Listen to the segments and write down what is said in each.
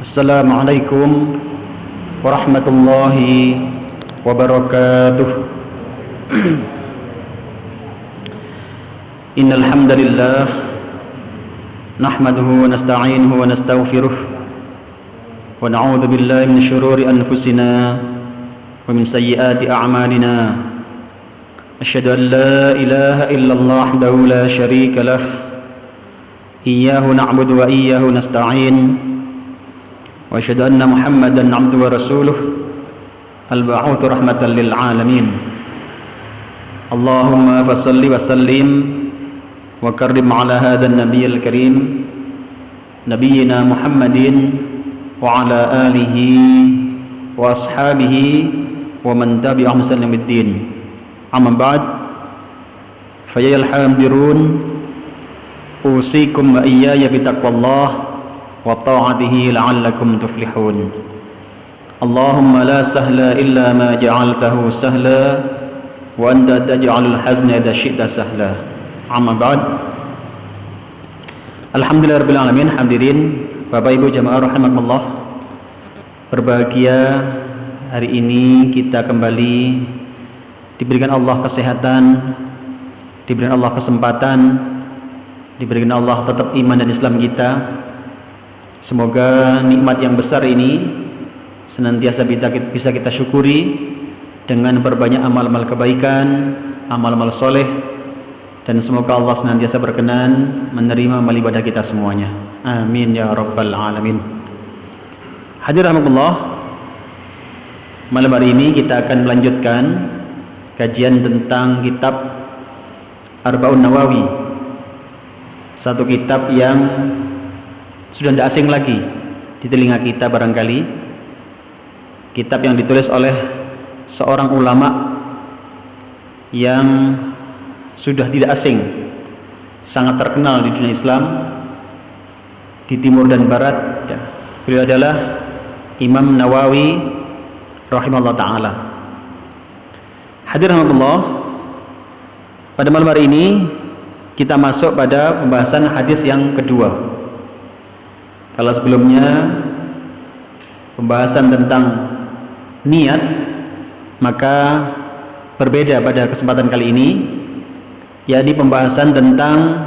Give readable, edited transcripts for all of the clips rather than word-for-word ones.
Assalamualaikum warahmatullahi wabarakatuh. Innal hamdalillah nahmaduhu wa nasta'inuhu wa nastaghfiruh wa na'udzu billahi min shururi anfusina wa min sayyiati a'malina. Asyhadu an la ilaha illallah wahdahu la syarika lah. Iyyahu na'budu wa iyyahu nasta'in. Wa asyhadu anna Muhammadan 'abduhu wa rasuluh al-ba'utsu rahmatan lil 'alamin. Allahumma fashalli wa sallim wa karrim 'ala hadzal nabiyil karim nabiyyina Muhammadin wa 'ala alihi wa ashabihi wa man tabi'ahum salamiddin. Amma ba'd, fa ya alhamdirun usikum wa iyaya bitaqwallah wa ta'atihi la'allakum tuflihun. Allahumma la sahla illa ma ja'altahu sahla wa anta taj'alul hazna idza syi'ta sahla. Amma ba'd. Alhamdulillahirabbil alamin. Hadirin Bapak Ibu jamaah rahimakumullah, berbahagia hari ini kita kembali diberikan Allah kesehatan, diberikan Allah kesempatan, diberikan Allah tetap iman dan Islam kita. Semoga nikmat yang besar ini senantiasa bisa kita syukuri dengan berbanyak amal-amal kebaikan, amal-amal soleh, dan semoga Allah senantiasa berkenan menerima amal ibadah kita semuanya. Amin ya rabbal alamin. Hadirin rahimakumullah, malam hari ini kita akan melanjutkan kajian tentang kitab Arba'un Nawawi, satu kitab yang sudah tidak asing lagi di telinga kita barangkali. Kitab yang ditulis oleh seorang ulama yang sudah tidak asing, sangat terkenal di dunia Islam, di timur dan barat ya. Beliau adalah Imam Nawawi rahimahullah ta'ala. Hadirin rahmatullah, pada malam hari ini kita masuk pada pembahasan hadis yang kedua. Kalau sebelumnya pembahasan tentang niat, maka berbeda pada kesempatan kali ini, yakni pembahasan tentang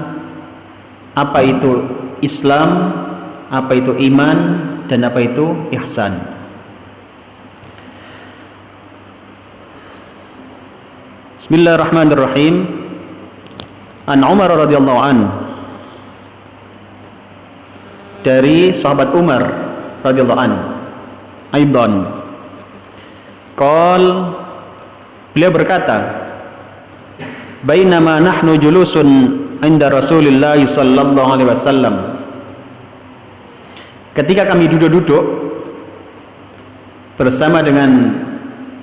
apa itu Islam, apa itu iman, dan apa itu ihsan. Bismillahirrahmanirrahim. An Umar radhiyallahu an, dari sahabat Umar radhiyallahu an, aidan qol, beliau berkata, bainama nahnu julusun inda Rasulillah sallallahu alaihi wasallam, ketika kami duduk-duduk bersama dengan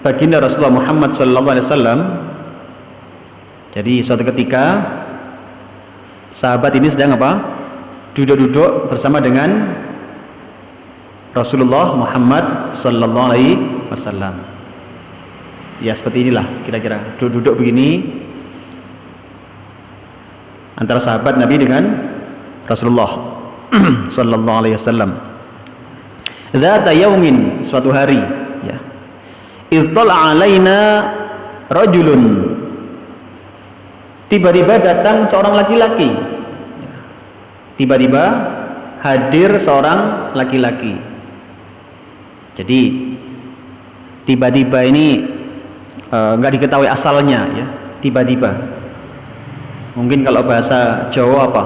baginda Rasulullah Muhammad sallallahu alaihi wasallam. Jadi suatu ketika sahabat ini sedang apa? Duduk-duduk bersama dengan Rasulullah Muhammad sallallahu alaihi wasallam. Ya seperti inilah kira-kira, duduk-duduk begini antara sahabat Nabi dengan Rasulullah sallallahu alaihi wasallam. Dzata yaumin, suatu hari ya. Ittala alaina rajulun, tiba-tiba datang seorang laki-laki. Tiba-tiba hadir seorang laki-laki. Jadi tiba-tiba ini nggak diketahui asalnya ya. Tiba-tiba. Mungkin kalau bahasa Jawa apa?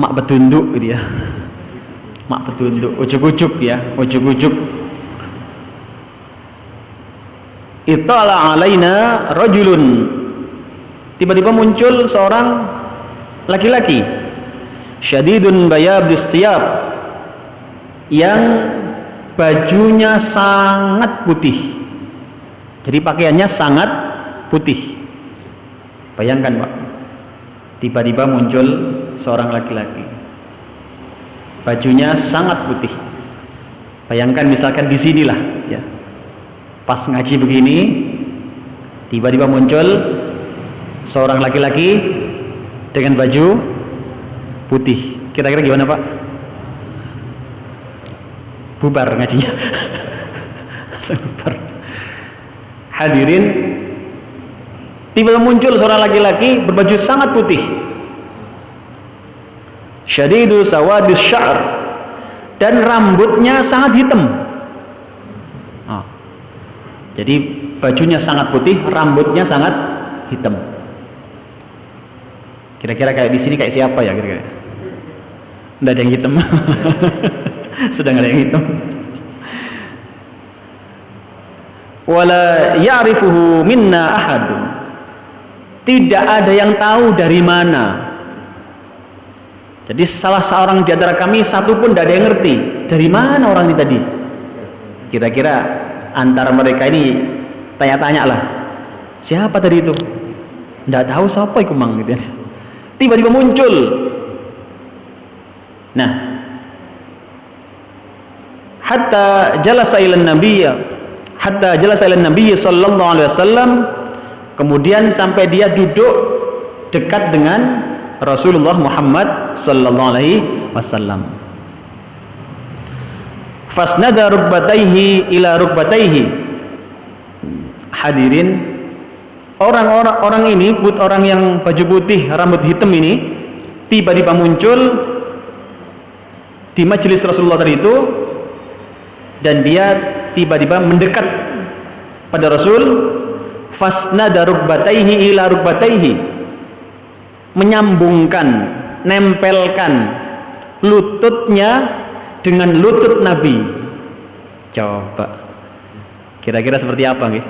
Mak bedunduk gitu ya. Mak bedunduk, ujuk-ujuk ya, ujuk-ujuk. Ittala alaina rajulun, tiba-tiba muncul seorang laki-laki, syadidun bayadis siyab, yang bajunya sangat putih. Jadi pakaiannya sangat putih. Bayangkan Pak, tiba-tiba muncul seorang laki-laki, bajunya sangat putih. Bayangkan misalkan di sinilah ya, pas ngaji begini, tiba-tiba muncul seorang laki-laki dengan baju putih. Kira-kira gimana Pak? bubar ngajinya. Langsung bubar. Hadirin, tiba-tiba muncul seorang laki-laki berbaju sangat putih, syadidu sawadis sya'r, dan rambutnya sangat hitam. Jadi bajunya sangat putih, rambutnya sangat hitam. Kira-kira kayak di sini kayak siapa ya kira-kira? Nggak ada yang hitam. Sudah nggak ada yang hitam. Wala ya'rifuhu minna ahadun. Tidak ada yang tahu dari mana. Jadi salah seorang di antara kami satu pun tidak ada yang ngerti dari mana orang ini tadi. Kira-kira antara mereka ini tanya-tanya lah, siapa tadi itu? Tidak tahu siapa itu mang gitu. Tiba-tiba muncul. Nah, hatta jalasa ila nabiyyi sallallahu alaihi wasallam, kemudian sampai dia duduk dekat dengan Rasulullah Muhammad sallallahu alaihi wasallam. Fasnada rukbataihi ila rukbataihi. Hadirin, orang ini, orang yang baju putih rambut hitam ini tiba-tiba muncul di majelis Rasulullah tadi itu, dan dia tiba-tiba mendekat pada Rasul. Fasnada rukbataihi ila rukbataihi, menyambungkan, nempelkan lututnya dengan lutut Nabi. Coba kira-kira seperti apa nih?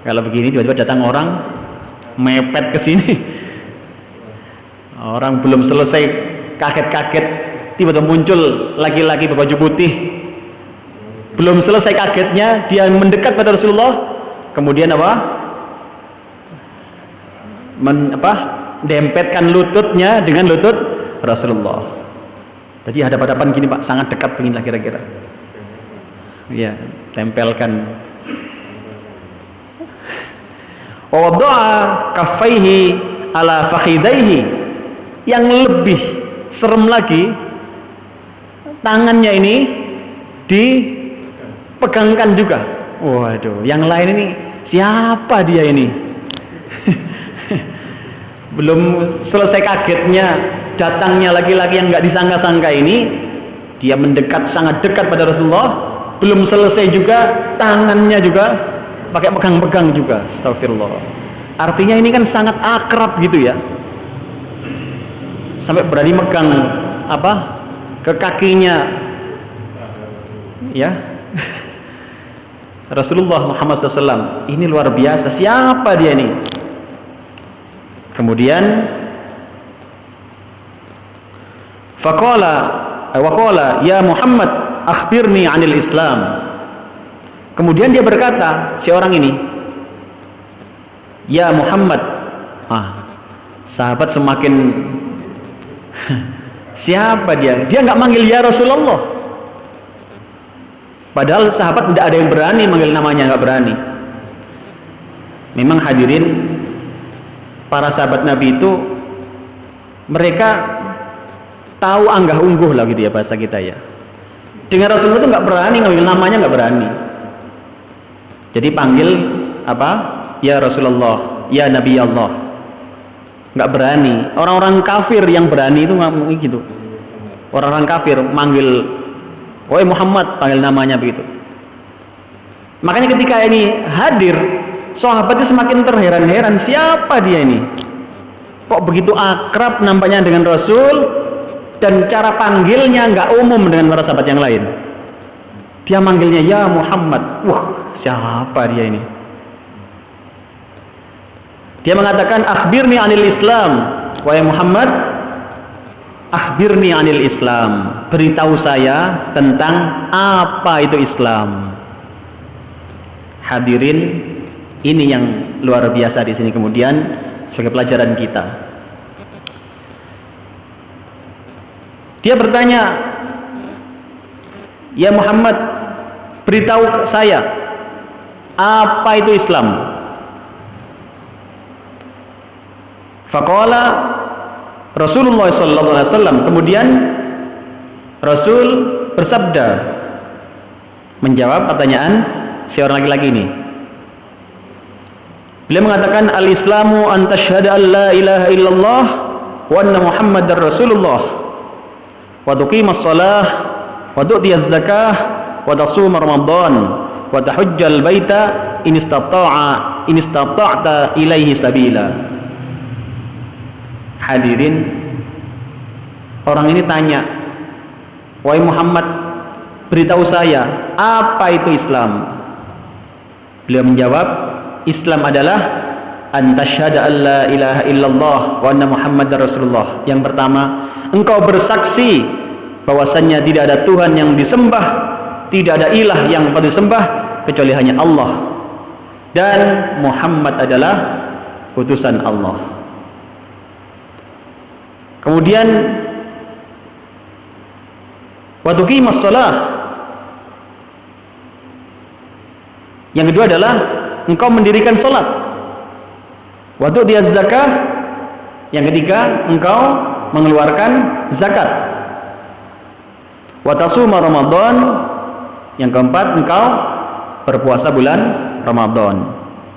Kalau begini tiba-tiba datang orang mepet ke sini. Orang belum selesai kaget-kaget, tiba-tiba muncul laki-laki berbaju putih. Belum selesai kagetnya, dia mendekat pada Rasulullah. Kemudian dempetkan lututnya dengan lutut Rasulullah. Jadi hadap-hadapan gini Pak, sangat dekat beginilah kira-kira. Ya, tempelkan. Wa wada'a kaffaihi ala fakhidaihi. Yang lebih serem lagi, tangannya ini dipegangkan juga. Waduh, yang lain ini siapa dia ini? Belum selesai kagetnya, datangnya laki-laki yang nggak disangka-sangka ini, dia mendekat, sangat dekat pada Rasulullah. Belum selesai juga, tangannya juga pakai pegang-pegang juga. Astagfirullah. Artinya ini kan sangat akrab gitu ya, sampai berani megang ke kakinya ya. Rasulullah Muhammad SAW ini luar biasa. Siapa dia ini? Kemudian waqala ya Muhammad akhbirni 'anil Islam. Kemudian dia berkata, si orang ini, ya Muhammad. Sahabat semakin siapa dia? Dia nggak manggil ya Rasulullah. Padahal sahabat tidak ada yang berani manggil namanya, nggak berani. Memang hadirin, para sahabat Nabi itu mereka tahu anggah ungguh lah gitu ya bahasa kita ya. Dengan Rasulullah itu nggak berani ngambil namanya, nggak berani. Jadi panggil ya Rasulullah, ya Nabi Allah, nggak berani. Orang-orang kafir yang berani itu nggak gitu. Orang-orang kafir manggil, wahai Muhammad, panggil namanya begitu. Makanya ketika ini hadir, sahabatnya semakin terheran-heran, siapa dia ini? Kok begitu akrab nampaknya dengan Rasul, dan cara panggilnya nggak umum dengan para sahabat yang lain. Dia manggilnya ya Muhammad. Siapa dia ini? Dia mengatakan akhbirni 'anil Islam. Wahai Muhammad, akhbirni 'anil Islam. Beritahu saya tentang apa itu Islam. Hadirin, ini yang luar biasa di sini kemudian sebagai pelajaran kita. Dia bertanya, ya Muhammad, beritahu saya apa itu Islam. Faqala Rasulullah sallallahu alaihi wasallam, kemudian Rasul bersabda, menjawab pertanyaan si orang laki-laki ini. Beliau mengatakan, al-Islamu an tasyhada an la ilaha illallah wa anna Muhammadar Rasulullah wa tuqimas shalah wa tu'tiyaz zakah wa tasuma Ramadan wa tahujjal baita in istata'ta ilaihi sabila. Hadirin, orang ini tanya, wahai Muhammad, beritahu saya, apa itu Islam? Beliau menjawab, Islam adalah an tasyhada an la ilaha illallah wa anna Muhammadar Rasulullah. Yang pertama, engkau bersaksi bahwasannya tidak ada Tuhan yang disembah, tidak ada ilah yang patut disembah kecuali hanya Allah, dan Muhammad adalah utusan Allah. Kemudian wa tuqimas shalah. Yang kedua adalah engkau mendirikan salat. Wa tu'tiyaz zakah. Yang ketiga, engkau mengeluarkan zakat. Wa tasuma Ramadan. Yang keempat, engkau berpuasa bulan Ramadan.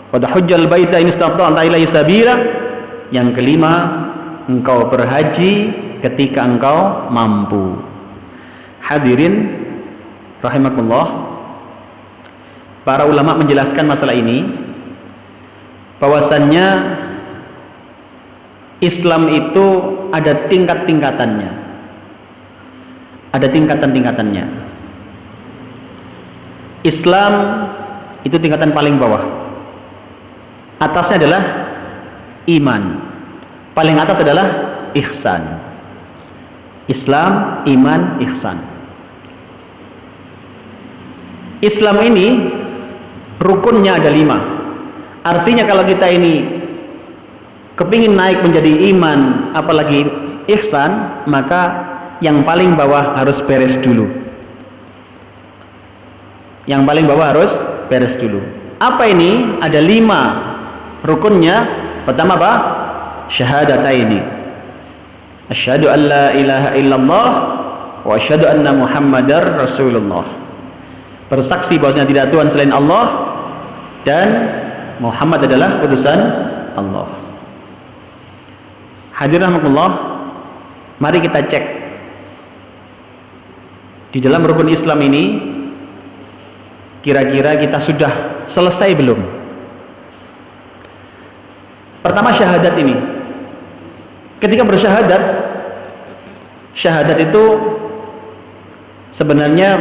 Wa tahujjal baita in istata'ta ilaihi sabila. Yang kelima, engkau berhaji ketika engkau mampu. Hadirin rahimakumullah, para ulama menjelaskan masalah ini bahwasannya Islam itu ada tingkat-tingkatannya, ada tingkatan-tingkatannya. Islam itu tingkatan paling bawah, atasnya adalah iman, paling atas adalah ihsan. Islam, iman, ihsan. Islam ini rukunnya ada 5. Artinya kalau kita ini kepingin naik menjadi iman, apalagi ihsan, maka yang paling bawah harus beres dulu. Yang paling bawah harus beres dulu. Apa ini? Ada 5 rukunnya. Pertama apa? Syahadataini. Asyhadu an la ilaha illallah wa asyhadu anna Muhammadar Rasulullah. Bersaksi bahwasanya tidak Tuhan selain Allah dan Muhammad adalah utusan Allah. Hadirin rahimakumullah, mari kita cek di dalam rukun Islam ini kira-kira kita sudah selesai belum? Pertama, syahadat ini. Ketika bersyahadat, syahadat itu sebenarnya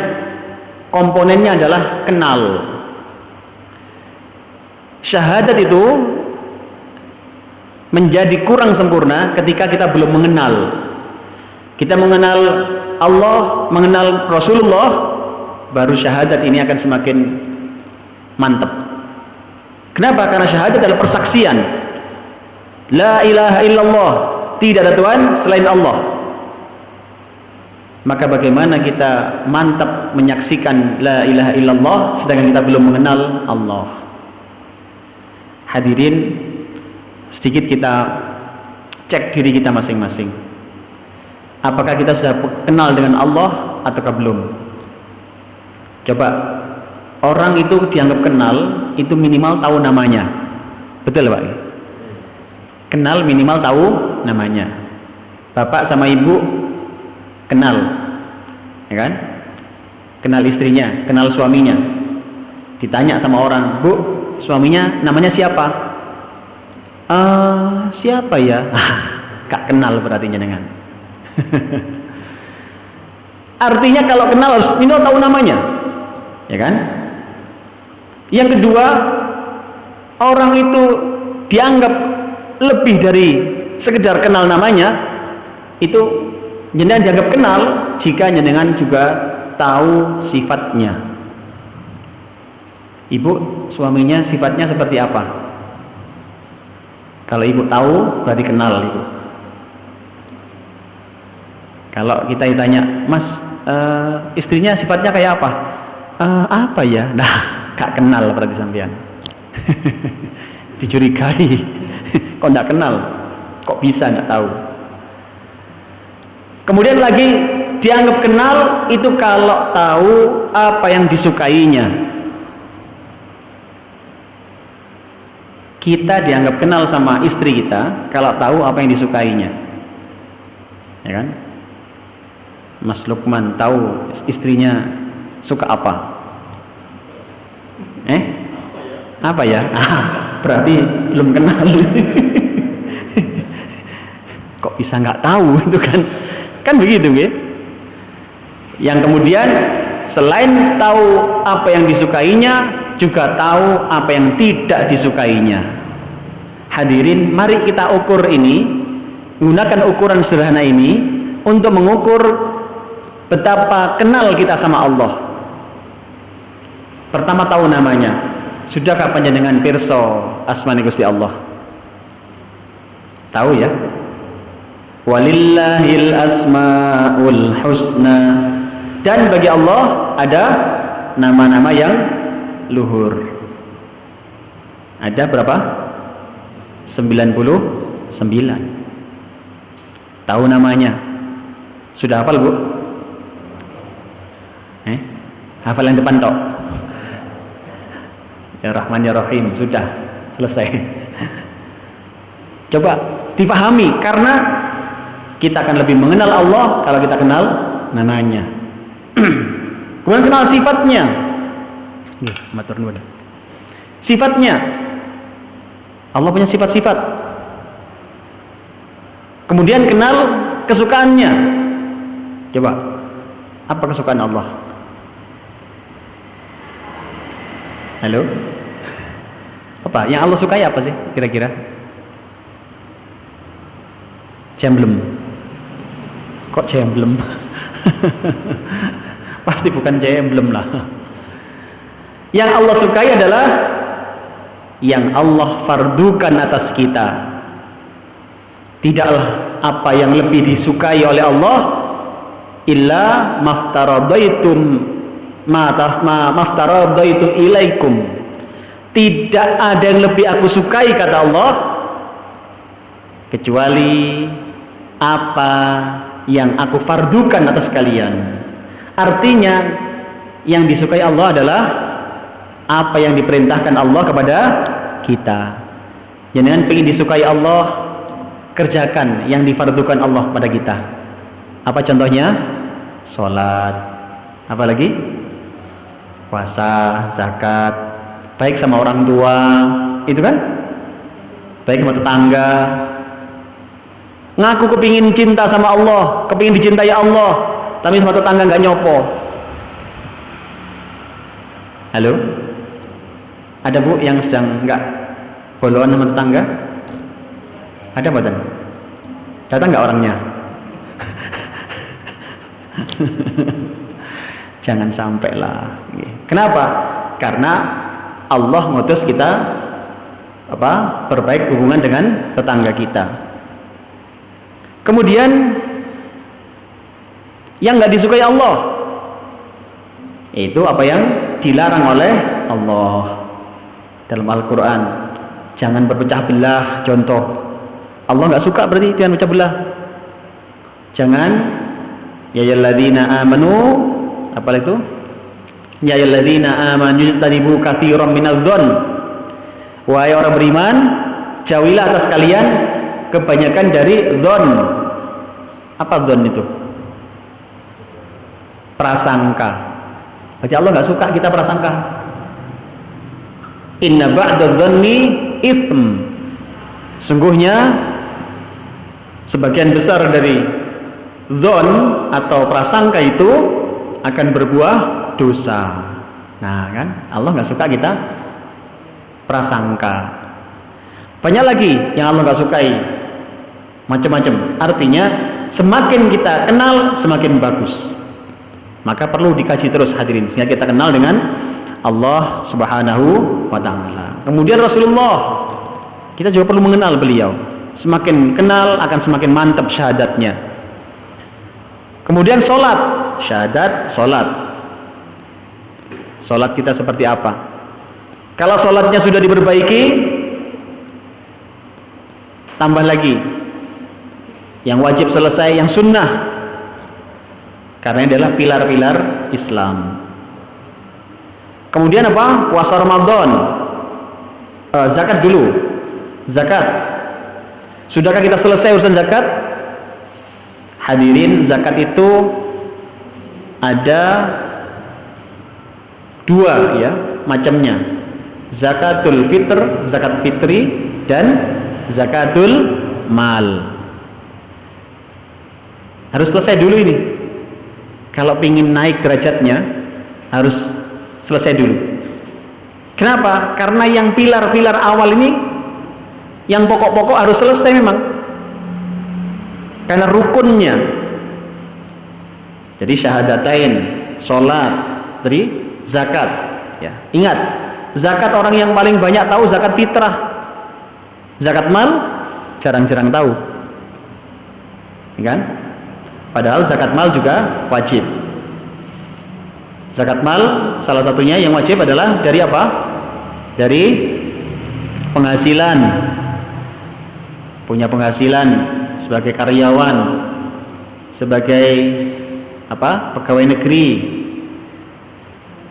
komponennya adalah kenal. Syahadat itu menjadi kurang sempurna ketika kita belum mengenal. Kita mengenal Allah, mengenal Rasulullah, baru syahadat ini akan semakin mantap. Kenapa? Karena syahadat adalah persaksian. La ilaha illallah, tidak ada Tuhan selain Allah. Maka bagaimana kita mantap menyaksikan la ilaha illallah sedangkan kita belum mengenal Allah? Hadirin, sedikit kita cek diri kita masing-masing. Apakah kita sudah kenal dengan Allah ataukah belum? Coba, orang itu dianggap kenal itu minimal tahu namanya. Betul Pak? Kenal minimal tahu namanya. Bapak sama ibu kenal, ya kan? Kenal istrinya, kenal suaminya. Ditanya sama orang, Bu, suaminya namanya siapa? Siapa ya? Gak kenal berarti jenengan. Artinya kalau kenal harus minimal tahu namanya, ya kan? Yang kedua, orang itu dianggap lebih dari sekedar kenal namanya, itu jenengan dianggap kenal jika jenengan juga tahu sifatnya. Ibu, suaminya sifatnya seperti apa? Kalau ibu tahu berarti kenal ibu. Kalau kita ditanya, Mas, istrinya sifatnya kayak apa? Apa ya? Nah, gak kenal berarti sampean. Dicurigai. Kok gak kenal? Kok bisa gak tahu? Kemudian lagi dianggap kenal itu kalau tahu apa yang disukainya. Kita dianggap kenal sama istri kita kalau tahu apa yang disukainya, ya kan? Mas Lukman tahu istrinya suka apa? Apa ya? Berarti belum kenal. Kok bisa nggak tahu itu kan? Kan begitu ya? Yang kemudian selain tahu apa yang disukainya, juga tahu apa yang tidak disukainya. Hadirin, mari kita ukur ini, gunakan ukuran sederhana ini untuk mengukur betapa kenal kita sama Allah. Pertama, tahu namanya. Sudahkah panjenengan pirsa asmane Gusti Allah? Tahu ya? Walillahil asmaul husna. Dan bagi Allah ada nama-nama yang luhur. Ada berapa? 99. Tahu namanya? Sudah hafal, Bu? Hafal yang depan tok. Ya Rahman ya Rahim, sudah selesai. Coba difahami, karena kita akan lebih mengenal Allah kalau kita kenal namanya. Kemudian kenal sifatnya. Matur nuwun. Sifatnya, Allah punya sifat-sifat. Kemudian kenal kesukaannya. Coba, apa kesukaan Allah? Halo? Apa? Yang Allah sukai apa sih kira-kira? Jemblem. Kok jemblem? Pasti bukan jemblem lah. Yang Allah sukai adalah yang Allah fardukan atas kita. Tidaklah apa yang lebih disukai oleh Allah illa maftaradaitum maftaradaitu ilaikum. Tidak ada yang lebih aku sukai, kata Allah, kecuali apa yang aku fardukan atas kalian. Artinya yang disukai Allah adalah apa yang diperintahkan Allah kepada kita. Jangan pengen disukai Allah, kerjakan yang difardukan Allah kepada kita. Apa contohnya? Sholat. Apa lagi? Puasa, zakat, baik sama orang tua, itu kan? Baik sama tetangga. Ngaku kepingin cinta sama Allah, kepingin dicintai Allah, tapi sama tetangga nggak nyopo. Halo? Ada Bu yang sedang nggak boloan sama tetangga? Ada badan? Datang nggak orangnya? Jangan sampai lah. Kenapa? Karena Allah ngutus kita berbaik hubungan dengan tetangga kita. Kemudian yang nggak disukai Allah itu apa yang dilarang oleh Allah dalam Al-Quran. Jangan berpecah belah. Contoh, Allah nggak suka berarti jangan pecah belah. Jangan ya ayyuhalladzina amanu, apa itu? Ya ayyuhalladzina amanu tanibu katsiran minadh-dhon. Wahai orang beriman, jauhilah atas kalian kebanyakan dari dhon. Apa dhon itu? Prasangka. Berarti Allah nggak suka kita prasangka. Inna ba'dadh-dhonni itsm. Sungguhnya sebagian besar dari dhon atau prasangka itu akan berbuah dosa. Nah kan, Allah nggak suka kita prasangka. Banyak lagi yang Allah nggak sukai, macam-macam. Artinya semakin kita kenal semakin bagus. Maka perlu dikaji terus hadirin, sehingga kita kenal dengan Allah Subhanahu wa ta'ala. Kemudian Rasulullah, kita juga perlu mengenal beliau. Semakin kenal akan semakin mantap syahadatnya. Kemudian sholat, syahadat, sholat. Sholat kita seperti apa? Kalau sholatnya sudah diperbaiki, tambah lagi. Yang wajib selesai, yang sunnah karena ini adalah pilar-pilar Islam. Kemudian apa? Puasa Ramadan. Zakat dulu. Zakat. Sudahkah kita selesai urusan zakat? Hadirin, zakat itu ada dua ya macamnya. Zakatul fitr, zakat fitri, dan zakatul mal. Harus selesai dulu ini. Kalau ingin naik derajatnya harus selesai dulu. Kenapa? Karena yang pilar-pilar awal ini, yang pokok-pokok harus selesai memang. Karena rukunnya. Jadi syahadatain, sholat, tadi zakat. Ya, ingat, zakat orang yang paling banyak tahu zakat fitrah. Zakat mal jarang-jarang tahu. Ya kan? Padahal zakat mal juga wajib. Zakat mal salah satunya yang wajib adalah dari apa? Dari penghasilan. Punya penghasilan sebagai karyawan, sebagai apa? Pegawai negeri.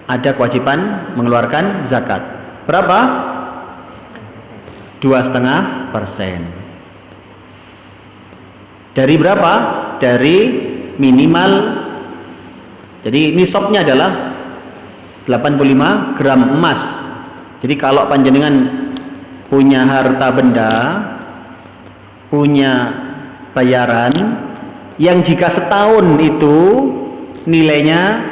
Ada kewajiban mengeluarkan zakat. Berapa? 2,5%. Dari berapa? Dari minimal, jadi nisabnya adalah 85 gram emas. Jadi kalau panjenengan punya harta benda, punya bayaran yang jika setahun itu nilainya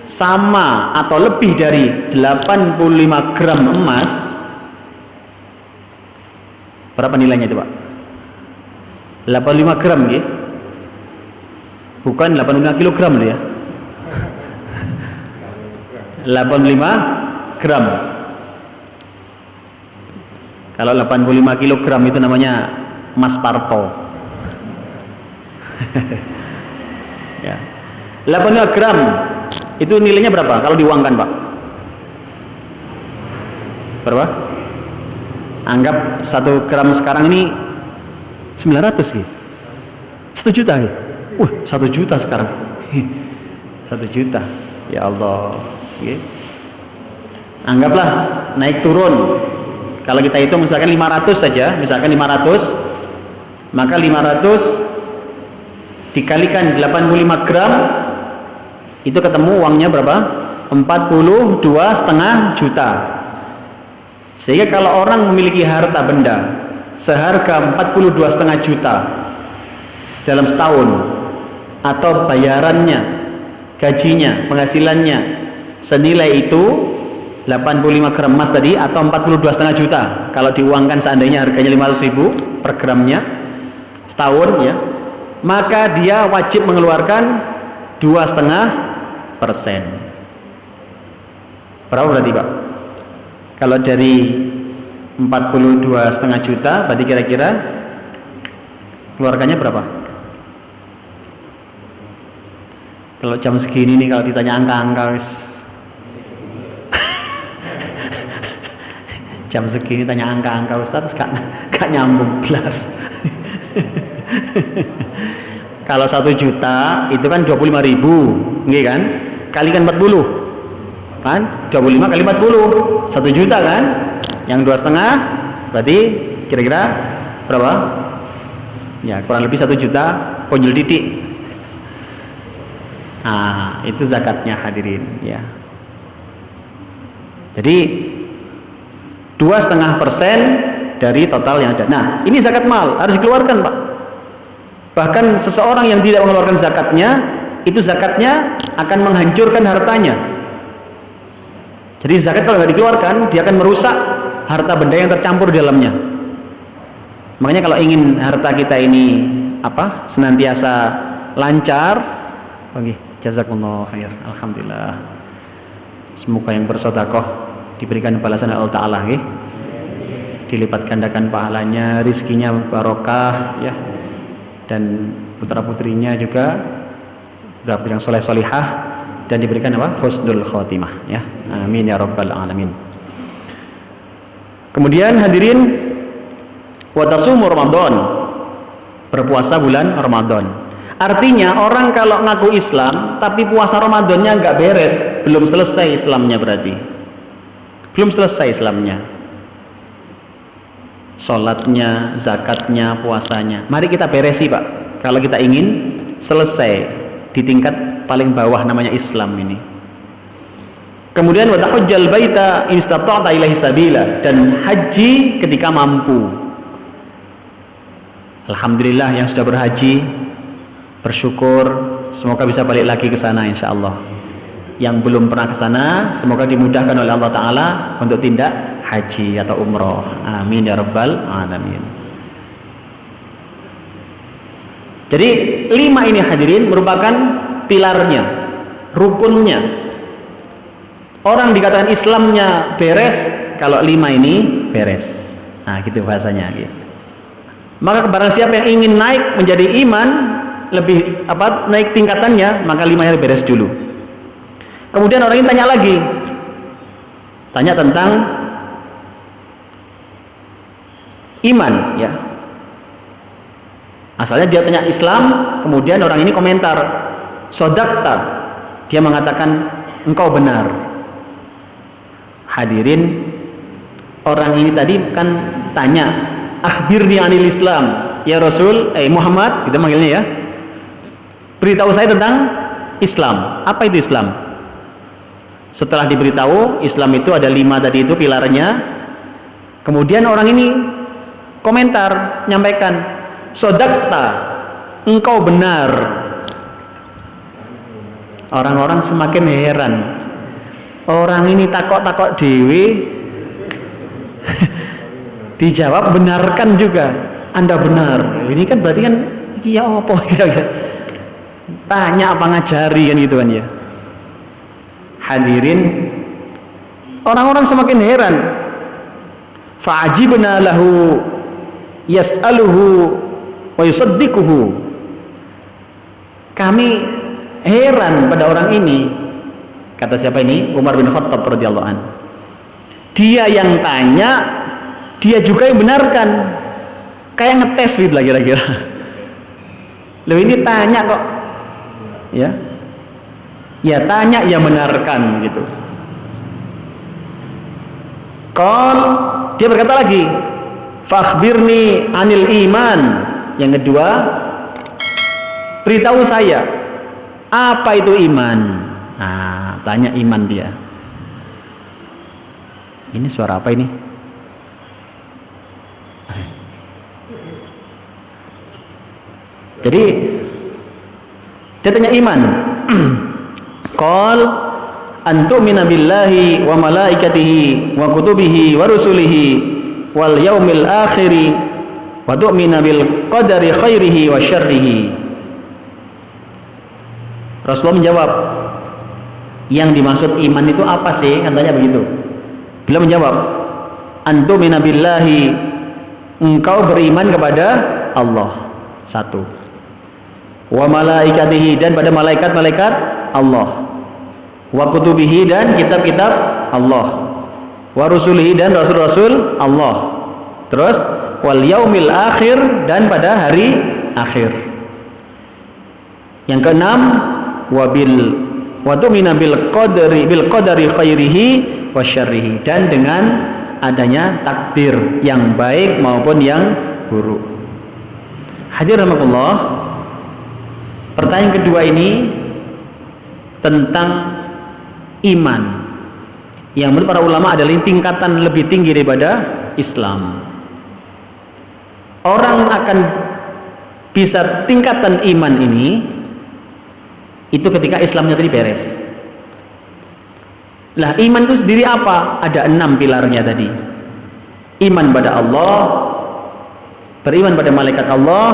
sama atau lebih dari 85 gram emas, berapa nilainya itu Pak? 85 gram gitu. Bukan 85 kilogram loh ya. 85 gram. Kalau 85 kilogram itu namanya Mas Parto. Ya. 85 gram itu nilainya berapa kalau diuangkan Pak? Berapa? Anggap 1 gram sekarang ini 900 gitu. 1 juta gitu. 1 juta sekarang. 1 juta. Ya Allah. Okay. Anggaplah naik turun. Kalau kita hitung misalkan 500 saja, misalkan 500, maka 500 dikalikan 85 gram itu ketemu uangnya berapa? 42,5 juta. Sehingga kalau orang memiliki harta benda seharga 42,5 juta dalam setahun, atau bayarannya, gajinya, penghasilannya senilai itu 85 gram emas tadi atau 42,5 juta, kalau diuangkan seandainya harganya 500.000 per gramnya setahun ya, maka dia wajib mengeluarkan 2,5%. Berapa berarti Pak? Kalau dari 42,5 juta berarti kira-kira keluarkannya berapa? Kalau jam segini nih kalau ditanya angka-angka jam segini tanya angka-angka Ustaz gak nyambung belas. Kalau 1 juta itu kan 25.000, nggih kan? Kalikan 40 kan? 25 kali 40 1 juta kan? Yang 2,5 berarti kira-kira berapa? Ya kurang lebih 1 juta ponjol didik. Nah, itu zakatnya hadirin ya. Jadi 2,5% dari total yang ada. Nah, ini zakat mal harus dikeluarkan Pak. Bahkan seseorang yang tidak mengeluarkan zakatnya, itu zakatnya akan menghancurkan hartanya. Jadi zakat kalau nggak dikeluarkan, dia akan merusak harta benda yang tercampur di dalamnya. Makanya kalau ingin harta kita ini apa senantiasa lancar, oke, jazakumullah khair, alhamdulillah. Semoga yang bersedekah diberikan balasan Allah Ta'ala, dilipat gandakan pahalanya, rizkinya barokah ya, dan putra putrinya juga putra-putri yang soleh solihah, dan diberikan apa? Husnul khotimah ya. Amin ya rabbal alamin. Kemudian hadirin, wa tasumu Ramadan, berpuasa bulan Ramadan. Artinya orang kalau ngaku Islam tapi puasa Ramadannya nggak beres, belum selesai Islamnya berarti. Belum selesai Islamnya. Sholatnya, zakatnya, puasanya. Mari kita beresi Pak. Kalau kita ingin selesai di tingkat paling bawah namanya Islam ini. Kemudian wa tahujjal baita in istata'ta ilaihi sabila, dan haji ketika mampu. Alhamdulillah yang sudah berhaji bersyukur, semoga bisa balik lagi ke sana insyaallah. Yang belum pernah ke sana semoga dimudahkan oleh Allah Ta'ala untuk tindak haji atau umroh. Amin ya rabbal alamin. Jadi 5 ini hadirin merupakan pilarnya, rukunnya. Orang dikatakan Islamnya beres kalau 5 ini beres. Nah gitu bahasanya gitu. Maka barang siapa yang ingin naik menjadi iman, lebih naik tingkatannya, maka 5 ini beres dulu. Kemudian orang ini tanya lagi, tanya tentang iman ya. Asalnya dia tanya Islam, kemudian orang ini komentar sodakta, dia mengatakan engkau benar. Hadirin, orang ini tadi kan tanya akhbirni anil Islam ya Rasul, Muhammad kita manggilnya ya, beritahu saya tentang Islam. Apa itu Islam? Setelah diberitahu Islam itu ada 5 tadi itu pilarnya, kemudian orang ini komentar, nyampaikan sodakta, engkau benar. Orang-orang semakin heran, orang ini takok-takok dewi dijawab benarkan juga, Anda benar. Ini kan berarti kan ya apa gitu. Tanya apa ngajari kan gitu kan ya. Hadirin, orang-orang semakin heran. Fa'ajibna lahu yas'aluhu wa yusaddiquhu. Kami heran pada orang ini. Kata siapa ini? Umar bin Khattab radhiyallahu an. Dia yang tanya, dia juga yang benarkan. Kayak ngetes gitu lah kira-kira. Loh ini tanya kok. Ya. Ya tanya, ya benarkan gitu. Dia berkata lagi, fakhbirni anil iman. Yang kedua, beritahu saya apa itu iman. Nah, tanya iman dia. Ini suara apa ini? Jadi dia tanya iman. Qal antu'mina billahi wa malaikatihi wa kutubihi wa rusulihi wal yaumil akhiri wa tu'mina bil qadari khairihi wa syarrihi. Rasulullah menjawab, yang dimaksud iman itu apa sih? Katanya begitu. Beliau menjawab, antu'mina billahi, engkau beriman kepada Allah, satu. Wa malaikatihi, dan pada malaikat-malaikat Allah. Wa kutubihi, dan kitab-kitab Allah. Wa rusulihi, dan rasul-rasul Allah. Terus wal yaumil akhir, dan pada hari akhir. Yang keenam, wa tu'mina bil qadari khairihi wa syarrihi, dan dengan adanya takdir yang baik maupun yang buruk. Hadirin rahimakumullah, pertanyaan kedua ini tentang iman yang menurut para ulama adalah tingkatan lebih tinggi daripada Islam. Orang akan bisa tingkatan iman ini itu ketika Islamnya tadi beres. Lah iman itu sendiri apa? Ada 6 pilarnya tadi. Iman pada Allah, beriman pada malaikat Allah,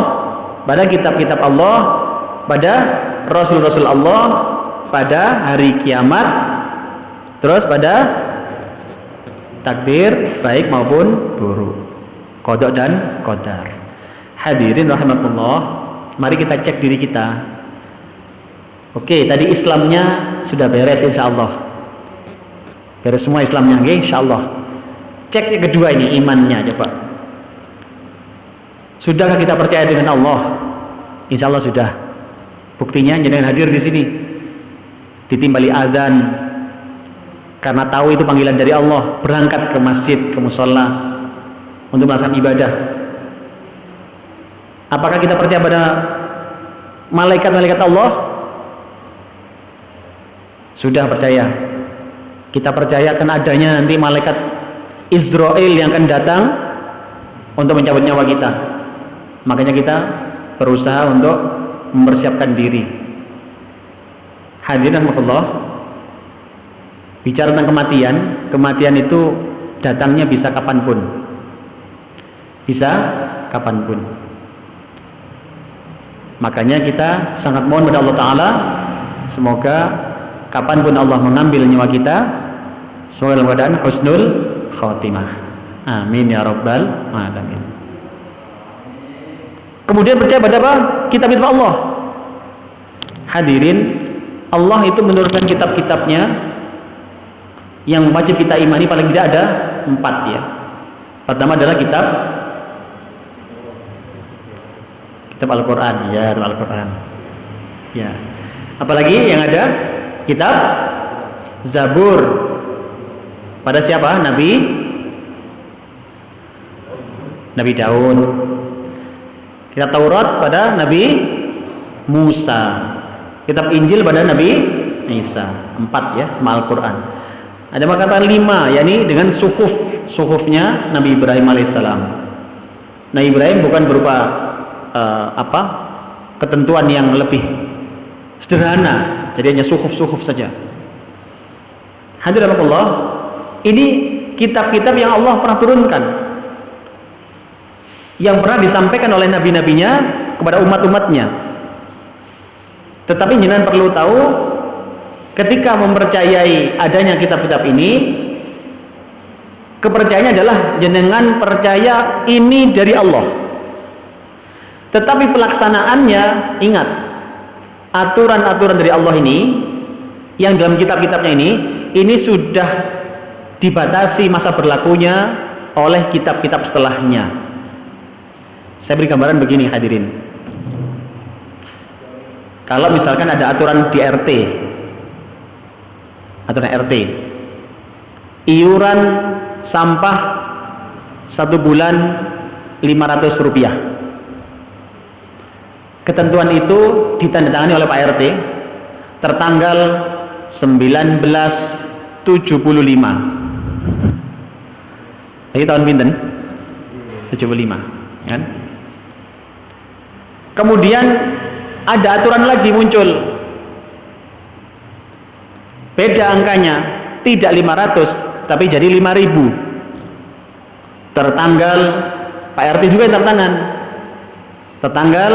pada kitab-kitab Allah, pada rasul-rasul Allah, pada hari kiamat, terus pada takdir baik maupun buruk, qada dan qadar. Hadirin rahimakumullah, mari kita cek diri kita. Oke, tadi Islamnya sudah beres insyaallah. Beres semua Islamnya, oke, insyaallah. Cek yang kedua ini imannya, coba. Sudahkah kita percaya dengan Allah? Insyaallah sudah. Buktinya jenengan hadir di sini, ditimbali adzan karena tahu itu panggilan dari Allah, berangkat ke masjid, ke musola untuk melaksanakan ibadah. Apakah kita percaya pada malaikat-malaikat Allah? Sudah percaya. Kita percaya akan adanya nanti malaikat Israel yang akan datang untuk mencabut nyawa kita. Makanya kita berusaha untuk mempersiapkan diri. Hadirin rahimakumullah, bicara tentang kematian, kematian itu datangnya bisa kapanpun. Bisa kapanpun. Makanya kita sangat mohon kepada Allah Ta'ala, semoga kapanpun Allah mengambil nyawa kita, semoga dalam keadaan husnul khotimah. Amin ya rabbal alamin. Kemudian percaya pada apa? Kitab-kitab Allah. Hadirin, Allah itu menurunkan kitab-kitabnya yang wajib kita imani, paling tidak ada 4 ya. Pertama adalah kitab Al-Quran, ya, Al-Quran. Ya. Apalagi yang ada? Kitab Zabur. Pada siapa? Nabi Daud. Kitab Taurat pada Nabi Musa. Kitab Injil pada Nabi Isa. 4 ya, sama Al-Quran. Ada perkataan 5, yakni dengan suhufnya Nabi Ibrahim alaihissalam. Nabi Ibrahim bukan berupa ketentuan yang lebih sederhana, jadi hanya suhuf saja. Hadirin Allah, ini kitab-kitab yang Allah pernah turunkan, yang pernah disampaikan oleh nabi-nabinya kepada umat-umatnya. Tetapi jenengan perlu tahu, ketika mempercayai adanya kitab-kitab ini, kepercayaannya adalah jenengan percaya ini dari Allah. Tetapi pelaksanaannya, ingat, aturan-aturan dari Allah ini yang dalam kitab-kitabnya ini sudah dibatasi masa berlakunya oleh kitab-kitab setelahnya. Saya beri gambaran begini hadirin. Kalau misalkan ada aturan di RT, aturan RT, iuran sampah 1 bulan 500 rupiah. Ketentuan itu ditandatangani oleh Pak RT tertanggal 1975. Ini tahun pinten? 75, kan? Kemudian ada aturan lagi muncul. Beda angkanya, tidak 500 tapi jadi 5.000. Tertanggal Pak RT juga yang tertangan. Tertanggal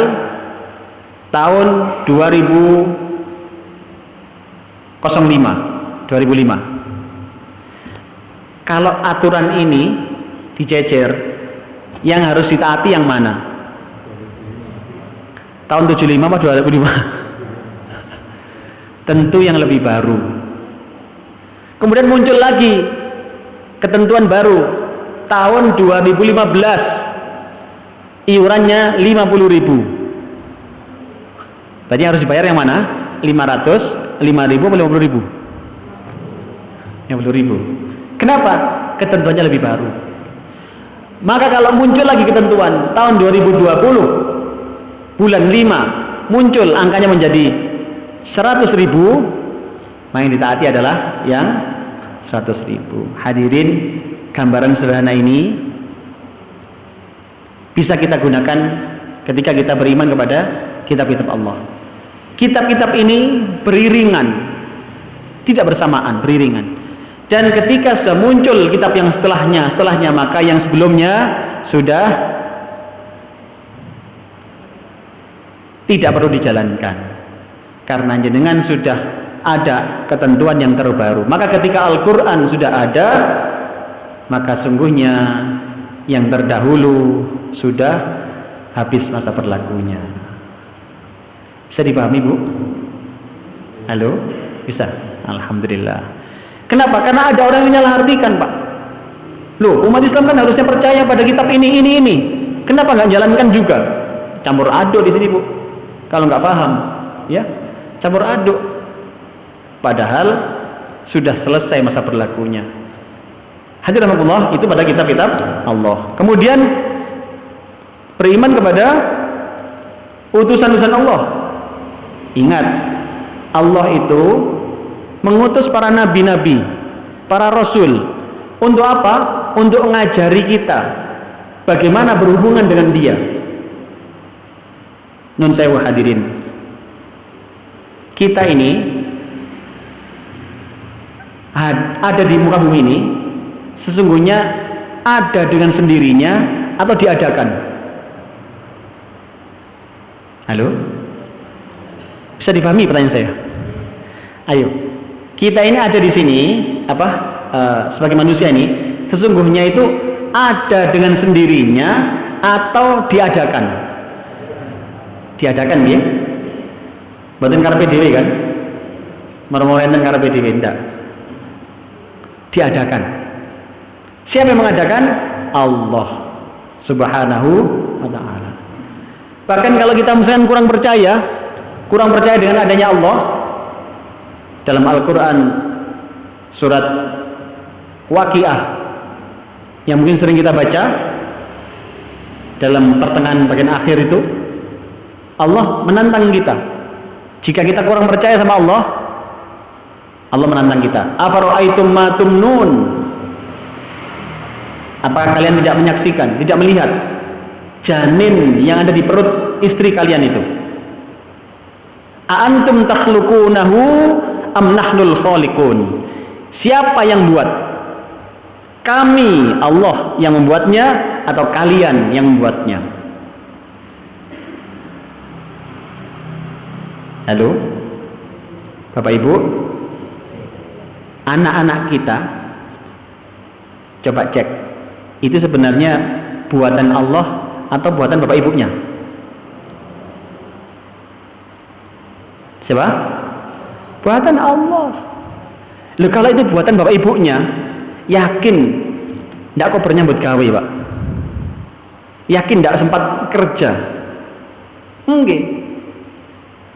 tahun 2005. Kalau aturan ini dicecer, yang harus ditaati yang mana? Tahun 75 atau 2005? Tentu yang lebih baru. Kemudian muncul lagi ketentuan baru tahun 2015, iurannya 50.000. Tadi harus dibayar yang mana? 500, 5.000 atau 50.000? 50.000. Kenapa? Ketentuannya lebih baru. Maka kalau muncul lagi ketentuan tahun 2020 bulan 5 muncul angkanya menjadi 100.000, maka yang ditaati adalah yang 100.000. Hadirin, gambaran sederhana ini bisa kita gunakan ketika kita beriman kepada kitab-kitab Allah. Kitab-kitab ini beriringan, tidak bersamaan, beriringan. Dan ketika sudah muncul kitab yang setelahnya, maka yang sebelumnya sudah tidak perlu dijalankan, karena jenengan sudah ada ketentuan yang terbaru. Maka ketika Al-Quran sudah ada, maka sungguhnya yang terdahulu sudah habis masa berlakunya. Bisa dipahami, Bu? Halo? Bisa? Alhamdulillah. Kenapa? Karena ada orang yang menyalahartikan, Pak. Loh, umat Islam kan harusnya percaya pada kitab ini. Kenapa nggak jalankan juga? Campur aduk di sini, Bu. Kalau nggak paham. ya, campur aduk. Padahal sudah selesai masa berlakunya. Hadirin rahimakumullah, itu pada kitab-kitab Allah. Kemudian beriman kepada utusan-utusan Allah. Ingat, Allah itu mengutus para nabi-nabi, para rasul. Untuk apa? Untuk mengajari kita bagaimana berhubungan dengan Dia. Nun sewu hadirin, kita ini ada di muka bumi ini sesungguhnya ada dengan sendirinya atau diadakan? Halo? Bisa dipahami pertanyaan saya? Ayo, kita ini ada di sini sebagai manusia ini sesungguhnya itu ada dengan sendirinya atau diadakan? Diadakan ya? Batin karepe dhewe kan? Mermorenten karepe dhewe ndak. Diadakan. Siapa yang mengadakan? Allah Subhanahu wa ta'ala. Bahkan kalau kita misalkan kurang percaya dengan adanya Allah, dalam Al-Quran surat Waqiah yang mungkin sering kita baca dalam pertengahan bagian akhir itu, Allah menantang kita. Jika kita kurang percaya sama Allah, Allah menantang kita. Afara'aitum ma tumnun? Apakah kalian tidak menyaksikan, tidak melihat janin yang ada di perut istri kalian itu? Aantum takhluqunahu am nahnul khaliqun? Siapa yang buat? Kami, Allah yang membuatnya atau kalian yang membuatnya? Halo? Bapak Ibu, anak-anak kita coba cek, itu sebenarnya buatan Allah atau buatan bapak ibunya? Siapa? Buatan Allah. Loh, kalau itu buatan bapak ibunya, yakin ndak kok bernyambut gawe, Pak? Yakin ndak sempat kerja? Enggak.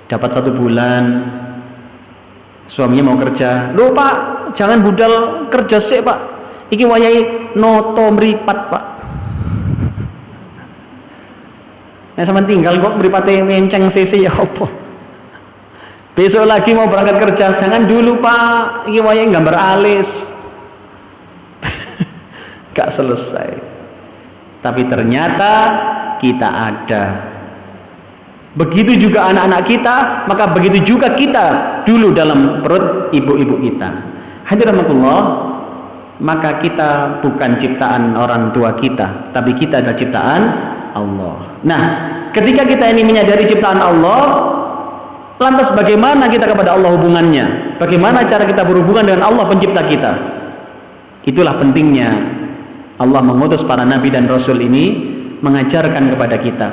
Dapat 1 bulan suaminya mau kerja, loh Pak, jangan budal kerja sih Pak, iki wayahe noto mripat Pak. Nah sama tinggal kok mripate menceng sisi ya apa? Besok lagi mau berangkat kerja, jangan dulu Pak, iki wayahe gambar alis. Gak selesai. Tapi ternyata kita ada. Begitu juga anak-anak kita, maka begitu juga kita dulu dalam perut ibu-ibu kita. Hadirin rahimakumullah, maka kita bukan ciptaan orang tua kita, tapi kita adalah ciptaan Allah. Nah, ketika kita ini menyadari ciptaan Allah, lantas bagaimana kita kepada Allah hubungannya? Bagaimana cara kita berhubungan dengan Allah pencipta kita? Itulah pentingnya Allah mengutus para nabi dan rasul ini mengajarkan kepada kita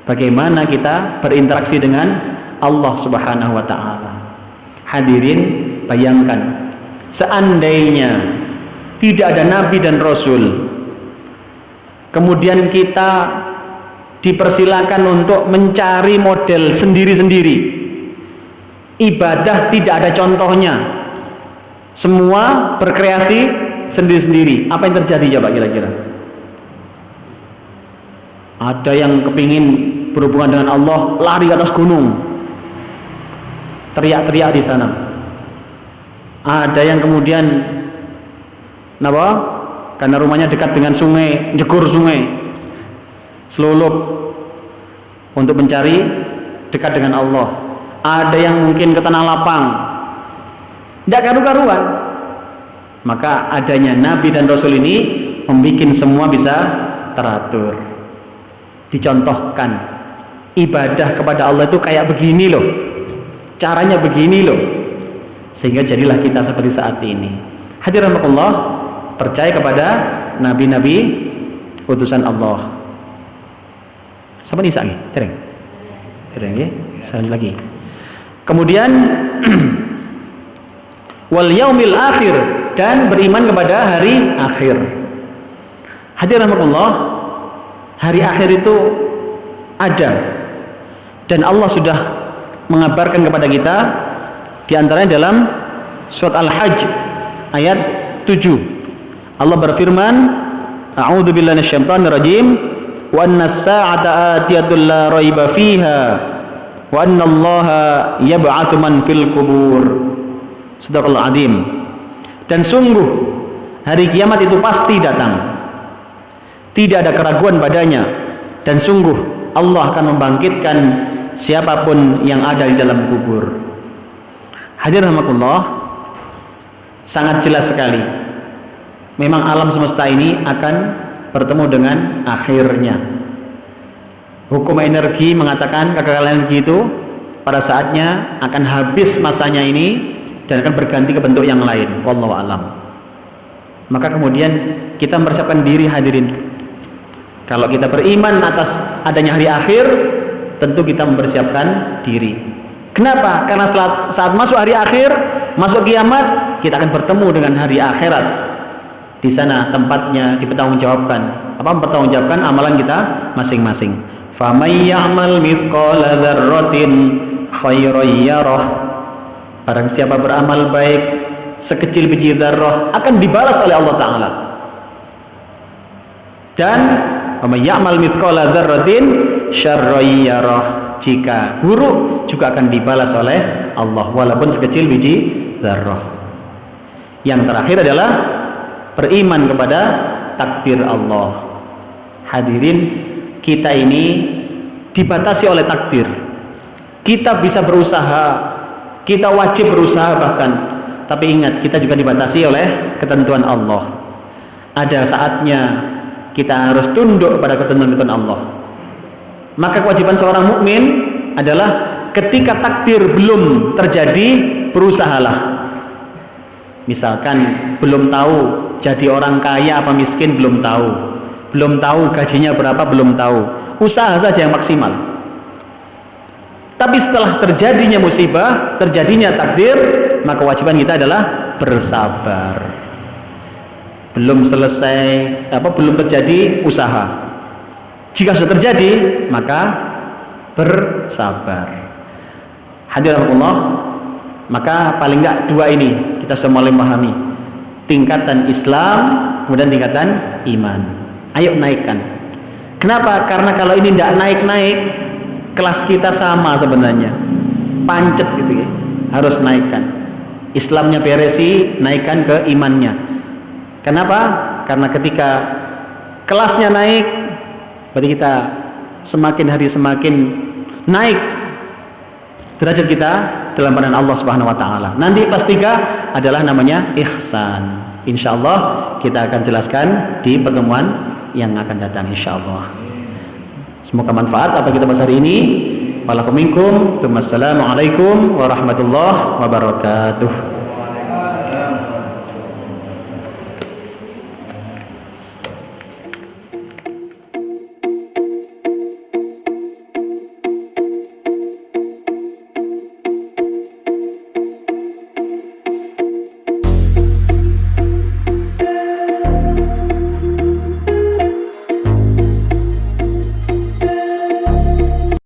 bagaimana kita berinteraksi dengan Allah Subhanahu wa ta'ala. Hadirin, bayangkan seandainya tidak ada nabi dan rasul, kemudian kita dipersilakan untuk mencari model sendiri-sendiri, ibadah tidak ada contohnya, semua berkreasi sendiri-sendiri, apa yang terjadi coba kira-kira? Ada yang kepingin berhubungan dengan Allah, lari ke atas gunung, teriak-teriak di sana. Ada yang kemudian kenapa? Karena rumahnya dekat dengan sungai, jegur sungai, selulup untuk mencari dekat dengan Allah. Ada yang mungkin ke tanah lapang, tidak karu-karuan. Maka adanya nabi dan rasul ini membuat semua bisa teratur, dicontohkan. Ibadah kepada Allah itu kayak begini loh, caranya begini loh, sehingga jadilah kita seperti saat ini. Hadirin Allah, percaya kepada nabi-nabi utusan Allah. Sama nisa nih, tereng ya, sekali lagi. Kemudian wal yaumil akhir, dan beriman kepada hari akhir. Hadirin Allah, hari akhir itu ada, dan Allah sudah mengabarkan kepada kita, di antaranya dalam surat Al-Hajj ayat 7. Allah berfirman, a'udzubillahi minasyaitonirrajim, wa annas sa'ata atiyatun la raiba fiha wa annallaha yab'atsu man fil qubur. Sadaqallahu adzim. Dan sungguh hari kiamat itu pasti datang, tidak ada keraguan padanya, dan sungguh Allah akan membangkitkan siapapun yang ada di dalam kubur. Hadirin rahimakumullah, sangat jelas sekali memang alam semesta ini akan bertemu dengan akhirnya. Hukum energi mengatakan kekekalan energi itu pada saatnya akan habis masanya ini dan akan berganti ke bentuk yang lain. Wallahu a'lam. Maka kemudian kita mempersiapkan diri, hadirin. Kalau kita beriman atas adanya hari akhir, tentu kita mempersiapkan diri. Kenapa? Karena saat masuk hari akhir, masuk kiamat, kita akan bertemu dengan hari akhirat. Di sana tempatnya dipertanggungjawabkan. Apa mempertanggungjawabkan amalan kita masing-masing. Faman ya'mal mithqala dzarratin khairan yarah. Barang siapa beramal baik sekecil biji dzarrah akan dibalas oleh Allah Ta'ala. Dan faman ya'mal mithqala dzarratin syarran yarah. Jika buruk juga akan dibalas oleh Allah walaupun sekecil biji dzarrah. Yang terakhir adalah beriman kepada takdir Allah. Hadirin, kita ini dibatasi oleh takdir. Kita bisa berusaha, kita wajib berusaha bahkan, tapi ingat kita juga dibatasi oleh ketentuan Allah. Ada saatnya kita harus tunduk pada ketentuan Allah. Maka kewajiban seorang mukmin adalah ketika takdir belum terjadi, berusahalah. Misalkan belum tahu jadi orang kaya apa miskin, belum tahu gajinya berapa, belum tahu, usaha saja yang maksimal. Tapi setelah terjadinya musibah, terjadinya takdir, maka kewajiban kita adalah bersabar. Belum selesai, belum terjadi usaha. Jika sudah terjadi, maka bersabar. Hadirin Allah, maka paling enggak dua ini kita semua mulai memahami. Tingkatan Islam, kemudian tingkatan iman. Ayo naikkan. Kenapa? Karena kalau ini tidak naik-naik, kelas kita sama sebenarnya, pancet gitu ya. Harus naikkan. Islamnya beresi, naikkan ke imannya. Kenapa? Karena ketika kelasnya naik, berarti kita semakin hari semakin naik derajat kita dalam pandangan Allah Subhanahu wa taala. Nanti kelas 3 adalah namanya ihsan. Insyaallah kita akan jelaskan di pertemuan yang akan datang insyaallah. Semoga manfaat apa kita bahas hari ini. Walakum minkum. Wassalamualaikum warahmatullahi wabarakatuh.